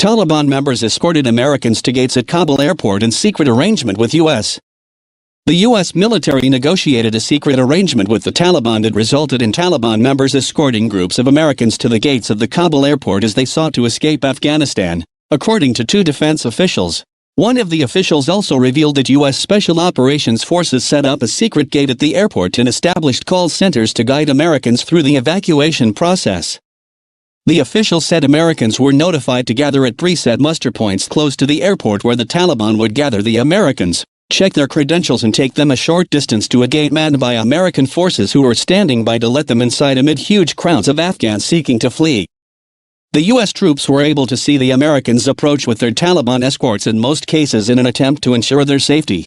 Taliban members escorted Americans to gates at Kabul Airport in secret arrangement with U.S. The U.S. military negotiated a secret arrangement with the Taliban that resulted in Taliban members escorting groups of Americans to the gates of the Kabul airport as they sought to escape Afghanistan, according to two defense officials. One of the officials also revealed that U.S. Special Operations Forces set up a secret gate at the airport and established call centers to guide Americans through the evacuation process. The official said Americans were notified to gather at preset muster points close to the airport where the Taliban would gather the Americans, check their credentials and take them a short distance to a gate manned by American forces who were standing by to let them inside amid huge crowds of Afghans seeking to flee. The U.S. troops were able to see the Americans approach with their Taliban escorts in most cases in an attempt to ensure their safety.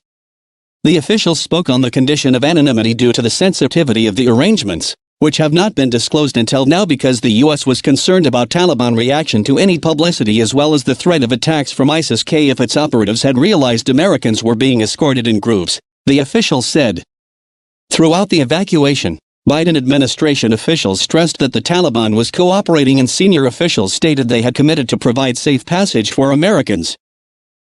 The officials spoke on the condition of anonymity due to the sensitivity of the arrangements, which have not been disclosed until now because the U.S. was concerned about Taliban reaction to any publicity as well as the threat of attacks from ISIS-K if its operatives had realized Americans were being escorted in groups, the officials said. Throughout the evacuation, Biden administration officials stressed that the Taliban was cooperating and senior officials stated they had committed to provide safe passage for Americans.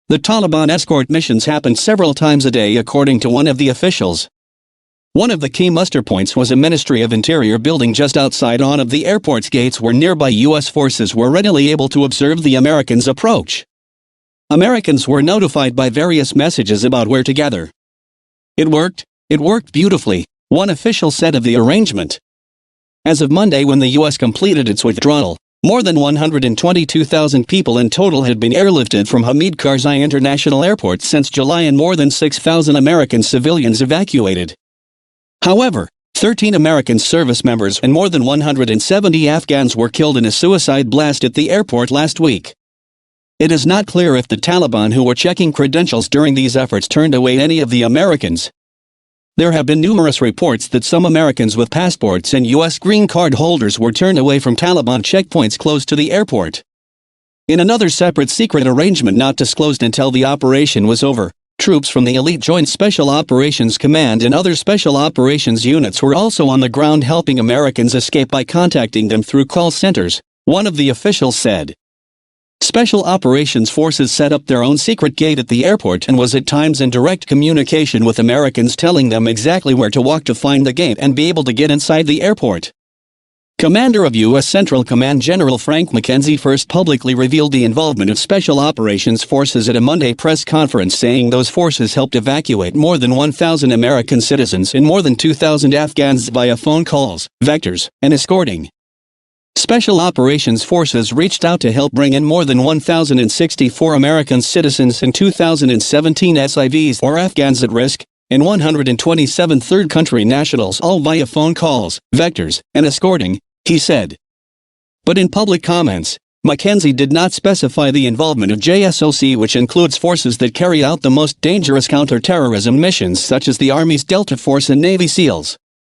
The Taliban escort missions happened several times a day according to one of the officials. One of the key muster points was a Ministry of Interior building just outside one of the airport's gates where nearby U.S. forces were readily able to observe the Americans' approach. Americans were notified by various messages about where to gather. It worked beautifully, one official said of the arrangement. As of Monday when the U.S. completed its withdrawal, more than 122,000 people in total had been airlifted from Hamid Karzai International Airport since July and more than 6,000 American civilians evacuated. However, 13 American service members and more than 170 Afghans were killed in a suicide blast at the airport last week. It is not clear if the Taliban who were checking credentials during these efforts turned away any of the Americans. There have been numerous reports that some Americans with passports and U.S. green card holders were turned away from Taliban checkpoints close to the airport. In another separate secret arrangement not disclosed until the operation was over, troops from the elite Joint Special Operations Command and other Special Operations units were also on the ground helping Americans escape by contacting them through call centers, one of the officials said. Special Operations Forces set up their own secret gate at the airport and was at times in direct communication with Americans telling them exactly where to walk to find the gate and be able to get inside the airport. Commander of U.S. Central Command General Frank McKenzie first publicly revealed the involvement of Special Operations Forces at a Monday press conference saying those forces helped evacuate more than 1,000 American citizens and more than 2,000 Afghans via phone calls, vectors, and escorting. Special Operations Forces reached out to help bring in more than 1,064 American citizens and 2,017 SIVs or Afghans at risk, and 127 third-country nationals all via phone calls, vectors, and escorting, he said. But in public comments, McKenzie did not specify the involvement of JSOC, which includes forces that carry out the most dangerous counter-terrorism missions such as the Army's Delta Force and Navy SEALs.